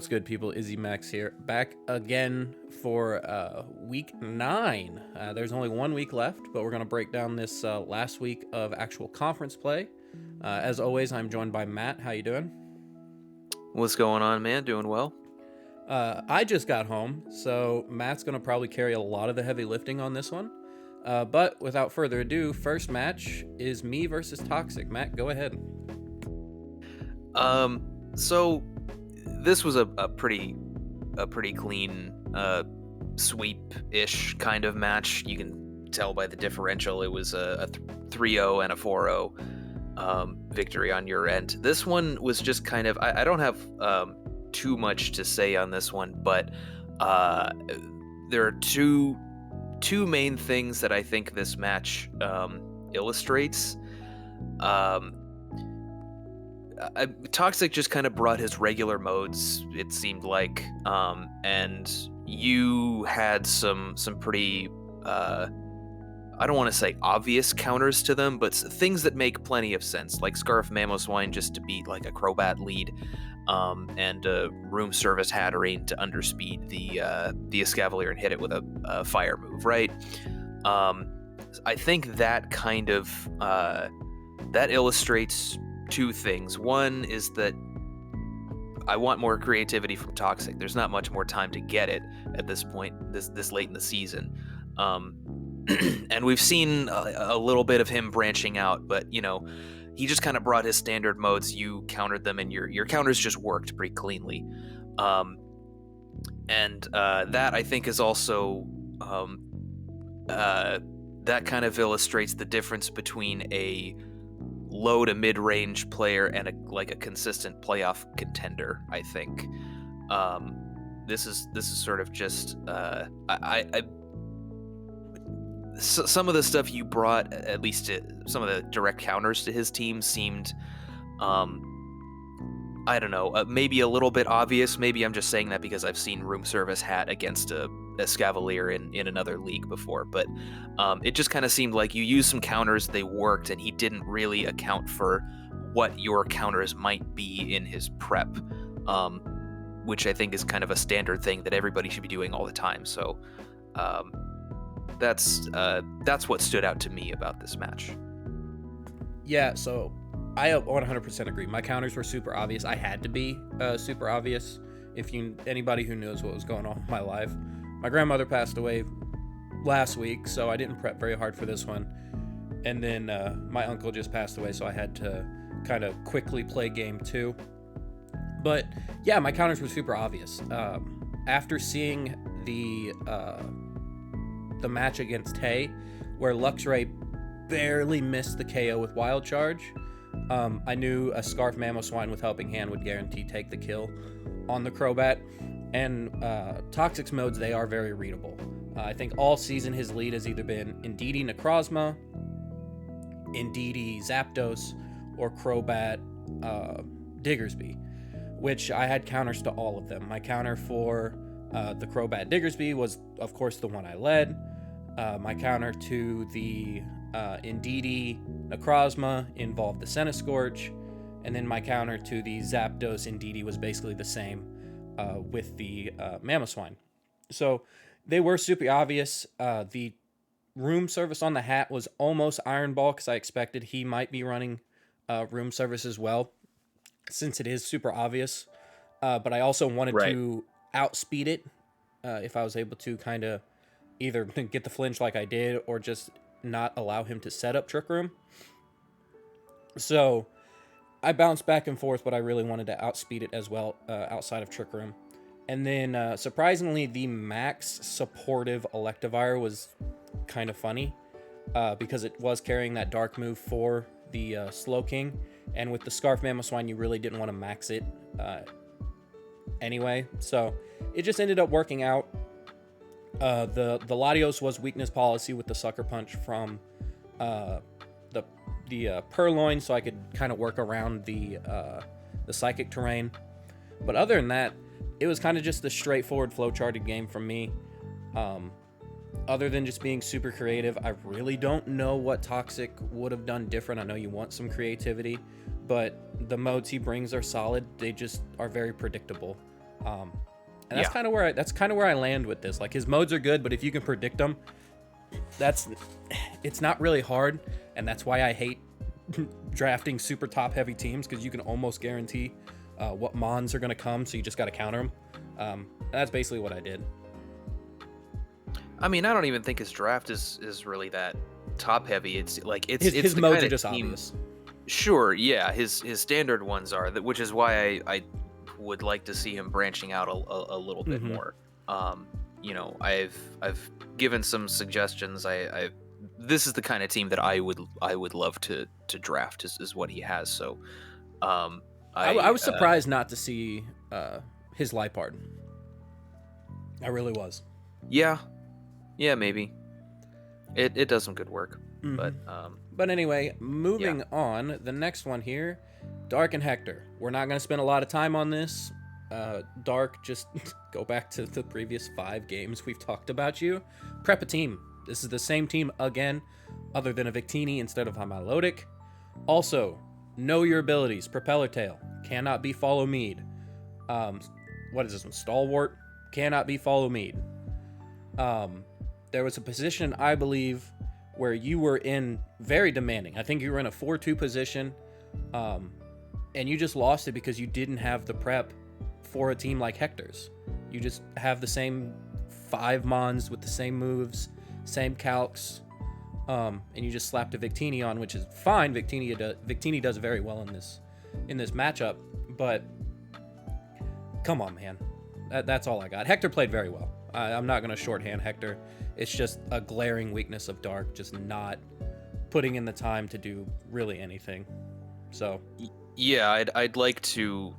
what's good, people? Izzy Max here, back again for week 9. There's only 1 week left, but we're going to break down this last week of actual conference play. As always, I'm joined by Matt. How you doing? What's going on, man? Doing well? I just got home, so Matt's going to probably carry a lot of the heavy lifting on this one. But without further ado, first match is me versus Toxic. Matt, go ahead. So this was a pretty clean sweep-ish kind of match. You can tell by the differential it was a 3-0 and a 4-0 victory on your end. This one was just kind of I don't have too much to say on this one, but there are two main things that I think this match illustrates. Toxic just kind of brought his regular modes, it seemed like, and you had some pretty I don't want to say obvious counters to them, but things that make plenty of sense, like Scarf Mamoswine just to beat like a Crobat lead, and Room Service Hatterene to underspeed the Escavalier and hit it with a fire move, right? I think that kind of that illustrates two things. One is that I want more creativity from Toxic. There's not much more time to get it at this point, this late in the season. And we've seen a little bit of him branching out, but he just kind of brought his standard modes. You countered them, and your counters just worked pretty cleanly. And that I think is also that kind of illustrates the difference between a low to mid-range player and a consistent playoff contender. I think this is sort of just some of the stuff you brought, at least some of the direct counters to his team, seemed I don't know, maybe a little bit obvious. Maybe I'm just saying that because I've seen Room Service Hat against a Escavalier in another league before, but it just kind of seemed like you used some counters, they worked, and he didn't really account for what your counters might be in his prep, which I think is kind of a standard thing that everybody should be doing all the time. So that's what stood out to me about this match. Yeah, so I 100% agree. My counters were super obvious. I had to be super obvious. If anybody who knows what was going on in my life, my grandmother passed away last week, so I didn't prep very hard for this one. And then my uncle just passed away, so I had to kind of quickly play game 2. But yeah, my counters were super obvious. After seeing the match against Tay, where Luxray barely missed the KO with Wild Charge, I knew a Scarf Mamoswine with Helping Hand would guarantee take the kill on the Crobat. And Toxic's modes, they are very readable. I think all season his lead has either been Indeedee Necrozma, Indeedee Zapdos, or Crobat Diggersby, which I had counters to all of them. My counter for the Crobat Diggersby was, of course, the one I led. My counter to the Indeedee Necrozma involved the Centiskorch, and then my counter to the Zapdos Indeedee was basically the same with the Mamoswine. So they were super obvious. The Room Service on the hat was almost Iron Ball because I expected he might be running Room Service as well, since it is super obvious. But I also wanted to outspeed it if I was able to kind of either get the flinch like I did or just not allow him to set up Trick Room. So I bounced back and forth, but I really wanted to outspeed it as well outside of Trick Room. And then surprisingly, the max supportive Electivire was kind of funny because it was carrying that dark move for the Slow King. And with the Scarf Mamoswine, you really didn't want to max it anyway. So it just ended up working out. The Latios was weakness policy with the Sucker Punch from the Purloin, so I could kind of work around the Psychic terrain. But other than that, it was kind of just a straightforward flow-charted game from me. Other than just being super creative, I really don't know what Toxic would have done different. I know you want some creativity, but the modes he brings are solid. They just are very predictable. And Yeah. that's kind of where I land with this. Like his modes are good, but if you can predict them, it's not really hard, and that's why I hate drafting super top heavy teams, because you can almost guarantee what mons are going to come, so you just got to counter them. That's basically what I did. I mean, I don't even think his draft is really that top heavy. It's like it's His the modes kind are of just team. obvious. Sure, yeah, his standard ones are that, which is why I would like to see him branching out a little bit Mhm. more. I've given some suggestions. This is the kind of team that I would love to draft is what he has. So, I I was surprised not to see his Lipard. I really was. yeah, maybe it does some good work, but But anyway, yeah. moving on, the next one here, Dark and Hector. We're not going to spend a lot of time on this. Dark, just go back to the previous 5 games we've talked about you. Prep a team. This is the same team again, other than a Victini instead of a Melodic. Also, know your abilities. Propeller Tail cannot be Follow Mead. What is this one? Stalwart cannot be Follow Mead. There was a position, I believe, where you were in very demanding. I think you were in a 4-2 position, and you just lost it because you didn't have the prep for a team like Hector's. You just have the same 5 mons with the same moves, same calcs, and you just slapped a Victini on, which is fine. Victini does very well in this matchup, but come on, man. That's all I got. Hector played very well. I'm not going to shorthand Hector. It's just a glaring weakness of Dark, just not putting in the time to do really anything. So Yeah, I'd like to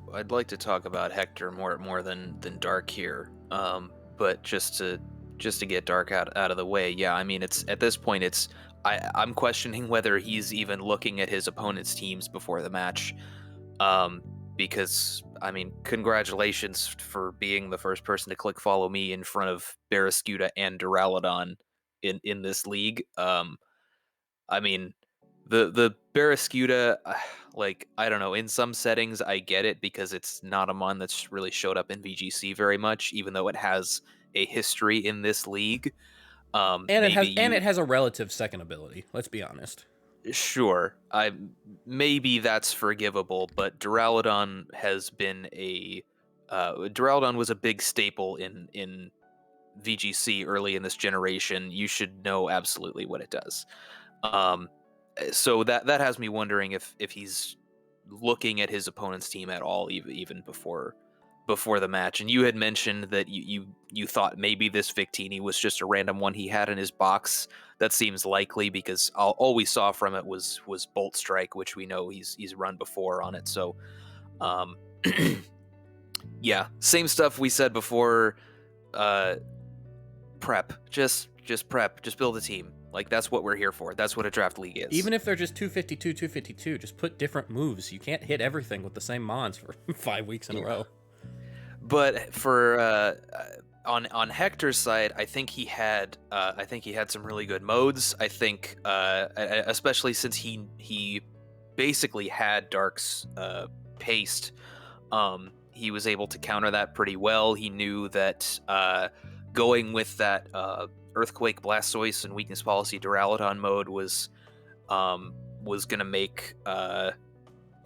talk about Hector more than Dark here. But just to get Dark out of the way, yeah, I mean, it's at this point I'm questioning whether he's even looking at his opponent's teams before the match. Because I mean, congratulations for being the first person to click follow me in front of Barraskewda and Duraludon in this league. I mean, the Barraskewda, like, I don't know, in some settings I get it because it's not a mon that's really showed up in VGC very much, even though it has a history in this league. and Maybe it has a relative second ability. Let's be honest. sure, maybe that's forgivable, but Duraludon has been Duraludon was a big staple in VGC early in this generation. You should know absolutely what it does. Um, so that has me wondering if he's looking at his opponent's team at all, even before the match. And you had mentioned that you thought maybe this Victini was just a random one he had in his box. That seems likely because all we saw from it was Bolt Strike, which we know he's run before on it. So, um, yeah, same stuff we said before. Prep, just prep, just build a team. Like, that's what we're here for. That's what a draft league is. Even if they're just 252, just put different moves. You can't hit everything with the same mons for 5 weeks in a row. But for on Hector's side, I think he had some really good modes. I think especially since he basically had Dark's paste, he was able to counter that pretty well. He knew that going with that Earthquake, Blastoise, and Weakness Policy Duraludon mode was going to make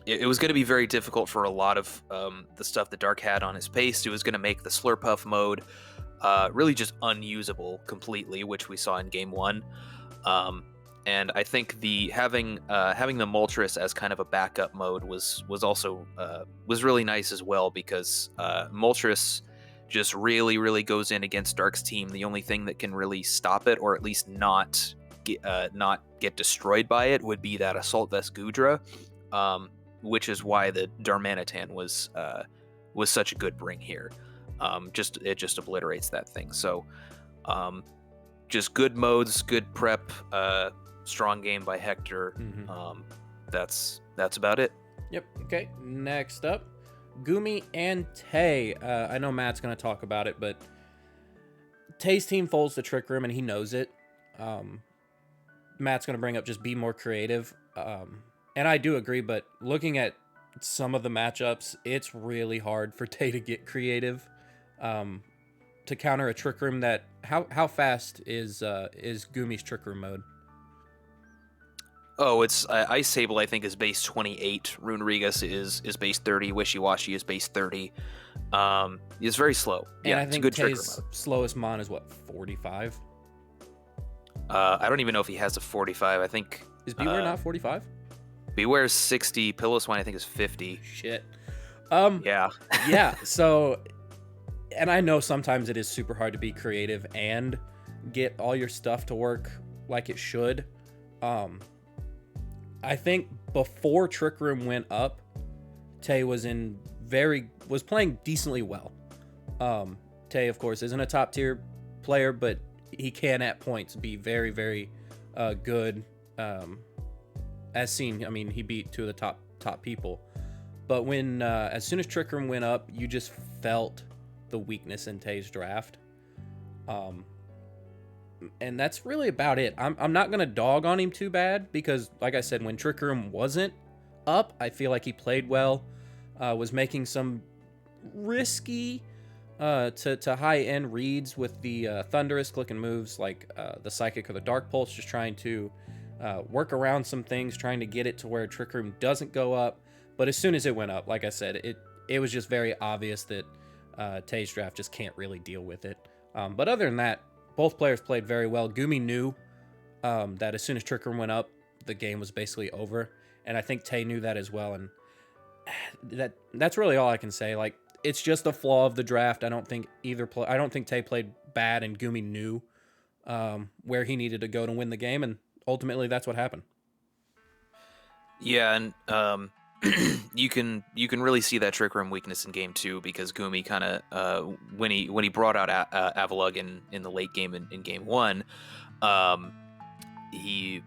it was going to be very difficult for a lot of the stuff that Dark had on his paste. It was going to make the Slurpuff mode really just unusable completely, which we saw in Game 1. And I think having the Moltres as kind of a backup mode was also was really nice as well, because Moltres just really goes in against Dark's team. The only thing that can really stop it, or at least not get destroyed by it, would be that Assault Vest Gudra, which is why the Darmanitan was such a good bring here. It just obliterates that thing. So just good modes, good prep, strong game by Hector. That's about it. Yep. Okay. Next up, Gumi and Tay. I know Matt's going to talk about it, but Tay's team folds the Trick Room, and he knows it. Matt's going to bring up just be more creative. And I do agree, but looking at some of the matchups, it's really hard for Tay to get creative to counter a Trick Room that. How fast is Gumi's Trick Room mode? Oh, it's Ice Sable, I think, is base 28. Rune Regus is base 30. Wishy Washy is base 30. It's very slow. And Yeah, I it's a think good trigger Tay's mode. slowest mon is what, 45? I don't even know if he has a 45. I think Is Beware not 45? Beware's 60. Pillow Swine, I think, is 50. Shit. Yeah. Yeah, so, and I know sometimes it is super hard to be creative and get all your stuff to work like it should. I think before Trick Room went up, Tay was playing decently well. Tay, of course, isn't a top tier player, but he can at points be very, very good. As seen, I mean, he beat two of the top people. But when as soon as Trick Room went up, you just felt the weakness in Tay's draft. And that's really about it. I'm not gonna dog on him too bad because, like I said, when Trick Room wasn't up, I feel like he played well. Was making some risky to high end reads with the thunderous clicking moves like the Psychic or the Dark Pulse, just trying to work around some things, trying to get it to where Trick Room doesn't go up. But as soon as it went up, like I said, it was just very obvious that Tay's draft just can't really deal with it. But other than that, both players played very well. Gumi knew that as soon as Trick Room went up, the game was basically over, and I think Tay knew that as well. And that's really all I can say. Like, it's just a flaw of the draft. I don't think I don't think Tay played bad, and Gumi knew where he needed to go to win the game, and ultimately that's what happened. Yeah, and you can really see that Trick Room weakness in game 2 because Gumi kind of when he brought out Avalugg in the late game in game 1, he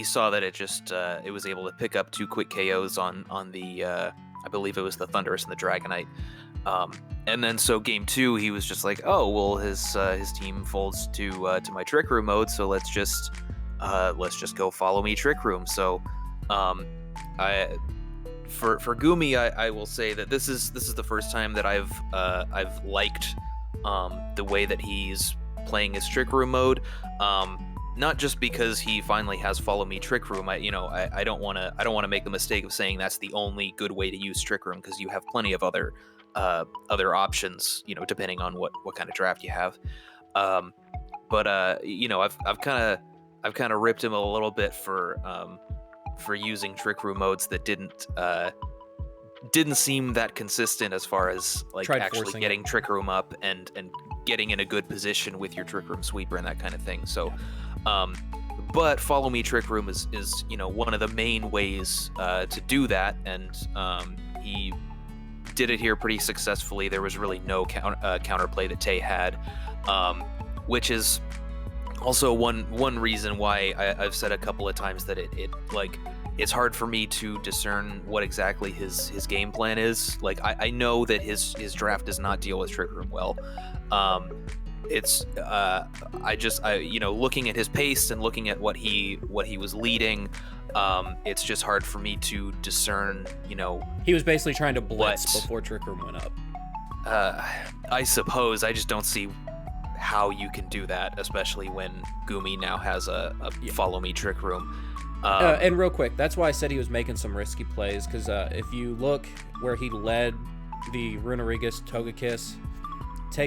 saw that it was able to pick up 2 quick KOs on the I believe it was the Thunderous and the Dragonite. And then so game 2 he was just like, oh well, his team folds to my Trick Room mode, so let's just go follow me Trick Room. So For Gumi, I will say that this is the first time that I've liked the way that he's playing his Trick Room mode. Not just because he finally has Follow Me Trick Room. I don't want to make the mistake of saying that's the only good way to use Trick Room, because you have plenty of other options, depending on what kind of draft you have. But I've kind of ripped him a little bit for using Trick Room modes that didn't seem that consistent as far as like Tried actually getting Trick Room up and getting in a good position with your Trick Room sweeper and that kind of thing. So, but Follow Me Trick Room is one of the main ways to do that, and he did it here pretty successfully. There was really no counterplay that Tay had, which is also one reason why I've said a couple of times that it's hard for me to discern what exactly his game plan is. Like, I know that his draft does not deal with Trick Room well. Looking at his pace and looking at what he was leading, it's just hard for me to discern. He was basically trying to blitz before Trick Room went up. I suppose I just don't see how you can do that, especially when Gumi now has a Follow Me Trick Room. And real quick, that's why I said he was making some risky plays, because if you look where he led the Runerigus Togekiss,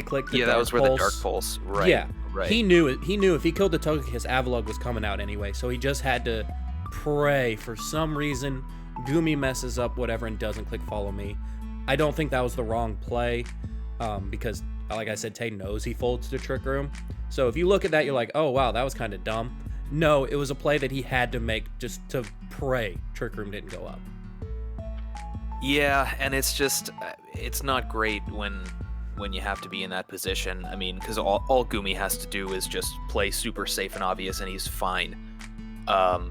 click the Dark that was Pulse. where the Dark Pulse, right? Yeah, right. He knew it. He knew if he killed the Togekiss, Avalugg was coming out anyway, so he just had to pray for some reason Gumi messes up whatever and doesn't click Follow Me. I don't think that was the wrong play, because like I said, Tay knows he folds to Trick Room. So if you look at that, you're like, oh wow, that was kind of dumb. No, it was a play that he had to make just to pray Trick Room didn't go up. Yeah, and it's just, it's not great when you have to be in that position. I mean, because all Gumi has to do is just play super safe and obvious, and he's fine. I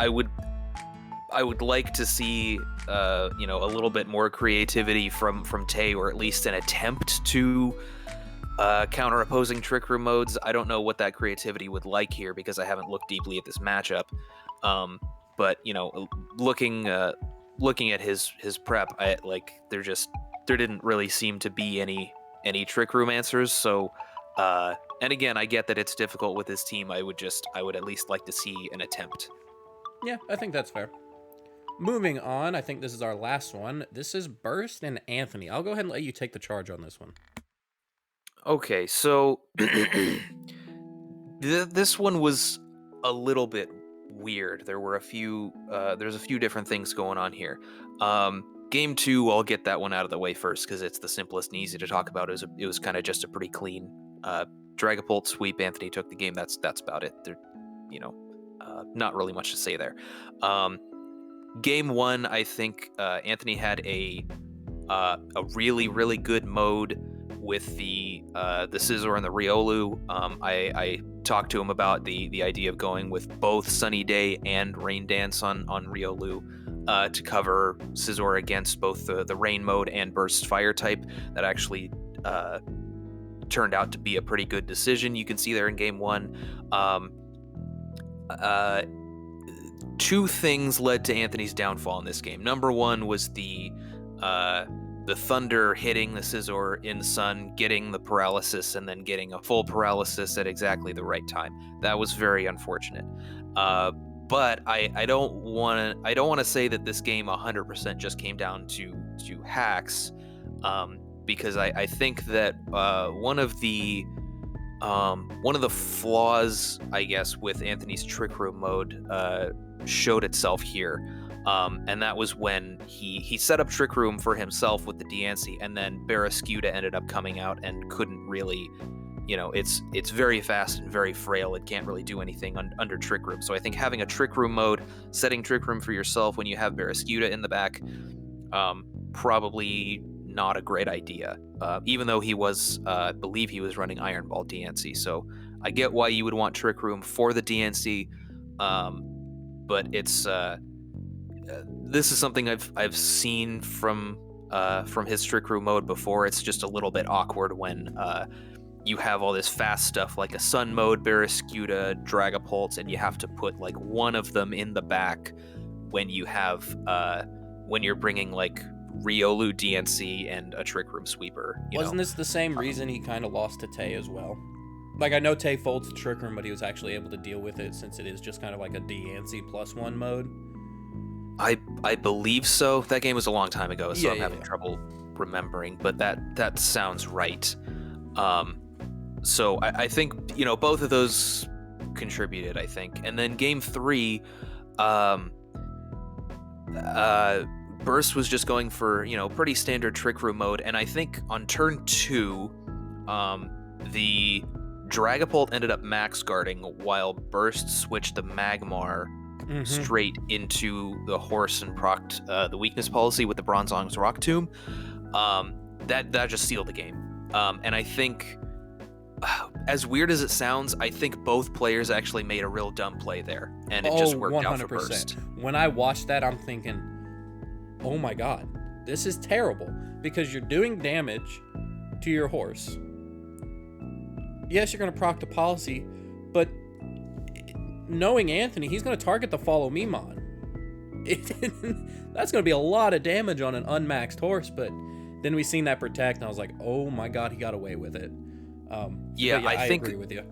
would like to see a little bit more creativity from Tay, or at least an attempt to counter opposing Trick Room modes. I don't know what that creativity would like here, because I haven't looked deeply at this matchup. But looking looking at his prep, there didn't really seem to be any trick room answers. So, and again, I get that it's difficult with his team. I would at least like to see an attempt. Yeah, I think that's fair. Moving on, I think this is our last one. This is Burst and Anthony. I'll go ahead and let you take the charge on this one. Okay, so this one was a little bit weird. There's a few different things going on here. Game 2, I'll get that one out of the way first because it's the simplest and easy to talk about. It was kind of just a pretty clean Dragapult sweep. Anthony took the game. That's about it. Not really much to say there. Game 1, I think Anthony had a really, really good mode with the Scizor and the Riolu. I talked to him about the idea of going with both Sunny Day and Rain Dance on Riolu to cover Scizor against both the Rain mode and Burst Fire type. That actually turned out to be a pretty good decision. You can see there in Game 1. Two things led to Anthony's downfall in this game. Number one was the Thunder hitting the Scizor in Sun, getting the paralysis, and then getting a full paralysis at exactly the right time. That was very unfortunate. But I don't want to say that this game 100% just came down to hacks, because I think that one of the flaws, I guess, with Anthony's Trick Room mode showed itself here. And that was when he set up Trick Room for himself with the Diancie, and then Barraskewda ended up coming out and couldn't really, it's very fast and very frail. It can't really do anything under Trick Room. So I think having a Trick Room mode, setting Trick Room for yourself when you have Barraskewda in the back, probably not a great idea. Even though he was, I believe he was running Iron Ball Diancie. So I get why you would want Trick Room for the Diancie, but it's this is something I've seen from his Trick Room mode before. It's just a little bit awkward when you have all this fast stuff like a Sun mode, Barraskewda, Dragapult, and you have to put like one of them in the back when you have when you're bringing like Riolu DNC and a Trick Room sweeper. Wasn't this the same reason he kind of lost to Tay as well? Like, I know Tay folds the Trick Room, but he was actually able to deal with it since it is just kind of like a DNC +1 mode. I believe so. That game was a long time ago, so I'm having yeah. trouble remembering, but that sounds right. So I think, both of those contributed, I think. And then game 3, Burst was just going for, pretty standard Trick Room mode, and I think on turn 2, the Dragapult ended up max guarding while Burst switched the Magmar straight into the horse and procced the weakness policy with the Bronzong's Rock Tomb. That just sealed the game. And I think, as weird as it sounds, I think both players actually made a real dumb play there, and it just worked 100%. Out for Burst. When I watched that, I'm thinking, oh my god, this is terrible, because you're doing damage to your horse. Yes, you're going to proc the policy, but knowing Anthony, he's going to target the Follow Me Mon. That's going to be a lot of damage on an unmaxed horse, but then we seen that protect, and I was like, oh my god, he got away with it. I agree with you.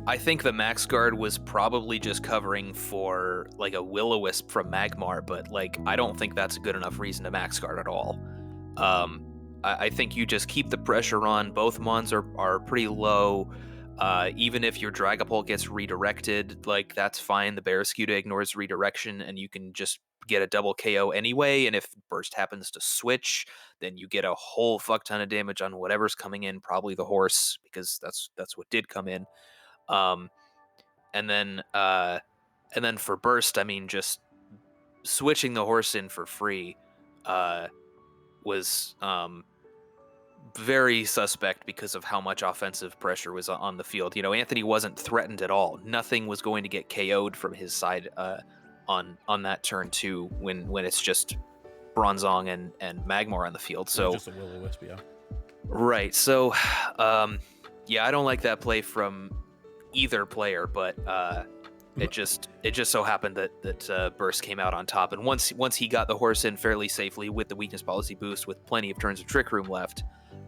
I think the max guard was probably just covering for like a Will-O-Wisp from Magmar, but like I don't think that's a good enough reason to max guard at all. I think you just keep the pressure on. Both Mons are pretty low. Even if your Dragapult gets redirected, like that's fine. The Barraskewda ignores redirection, and you can just get a double KO anyway. And if Burst happens to switch, then you get a whole fuck ton of damage on whatever's coming in, probably the horse, because that's what did come in. And then for Burst, I mean, just switching the horse in for free was very suspect because of how much offensive pressure was on the field. Anthony wasn't threatened at all. Nothing was going to get KO'd from his side on that turn 2 when it's just Bronzong and Magmar on the field. So just a Will-O-Wisp, yeah. Right. So I don't like that play from either player, but It just so happened that Burst came out on top, and once he got the horse in fairly safely with the weakness policy boost, with plenty of turns of Trick Room left,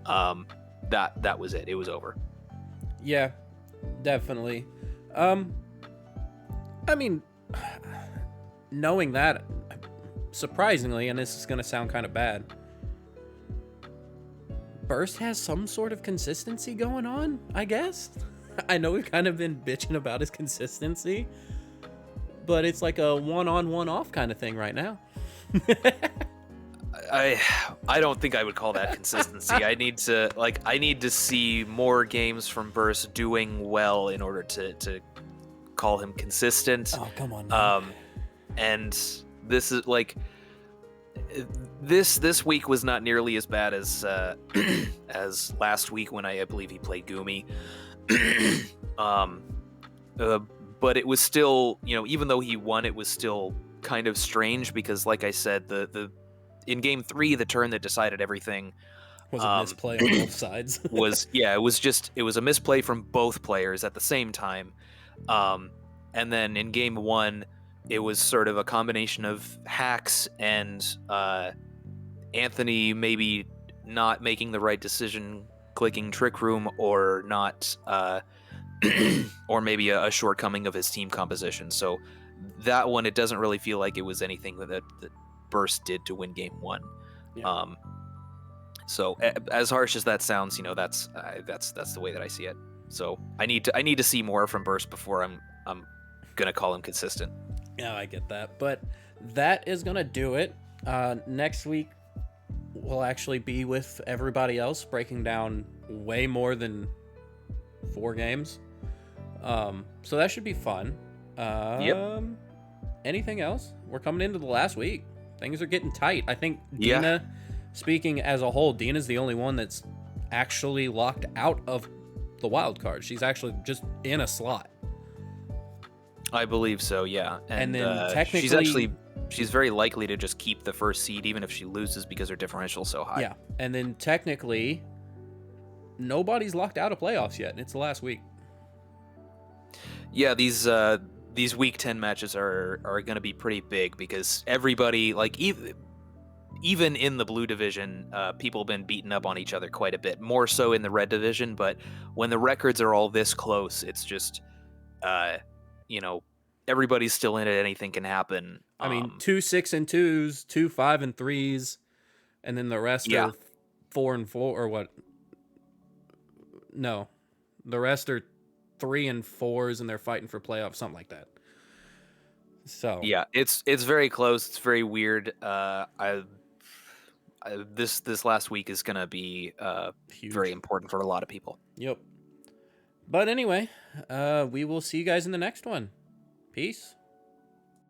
that was it. It was over. Yeah, definitely. I mean, knowing that, surprisingly, and this is gonna sound kind of bad, Burst has some sort of consistency going on, I guess. I know we've kind of been bitching about his consistency, but it's like a one-on, one-off kind of thing right now. I don't think I would call that consistency. I need to see more games from Burst doing well in order to call him consistent. Oh, come on, man. And this is like this week was not nearly as bad as as last week when I believe he played Gumi. But it was still, even though he won, it was still kind of strange because, like I said, the in game 3, the turn that decided everything Was a misplay on both sides. it was a misplay from both players at the same time. And then in game 1, it was sort of a combination of hacks and Anthony maybe not making the right decision, clicking Trick Room, or not, or maybe a shortcoming of his team composition. So that one, it doesn't really feel like it was anything that Burst did to win game 1. Yeah. So as harsh as that sounds, that's the way that I see it. So I need to see more from Burst before I'm gonna call him consistent. Yeah, I get that. But that is gonna do it. Next week we'll actually be with everybody else, breaking down way more than 4 games. So that should be fun. Yep. Anything else? We're coming into the last week. Things are getting tight. I think Dina, speaking as a whole, Dina's the only one that's actually locked out of the wild card. She's actually just in a slot. I believe so, yeah. And then technically, she's very likely to just keep the first seed even if she loses because her differential's so high. Yeah. And then technically, nobody's locked out of playoffs yet, and it's the last week. Yeah, these week 10 matches are going to be pretty big because everybody, like, even in the blue division, people have been beaten up on each other quite a bit, more so in the red division. But when the records are all this close, it's just, everybody's still in it. Anything can happen. I mean, 2 6-2s, 2 5-3s, and then the rest are 4-4, or what? No, the rest are 3-4s, and they're fighting for playoffs, something like that. So yeah, it's very close. It's very weird. This last week is gonna be huge. Very important for a lot of people. Yep. But anyway, we will see you guys in the next one. Peace.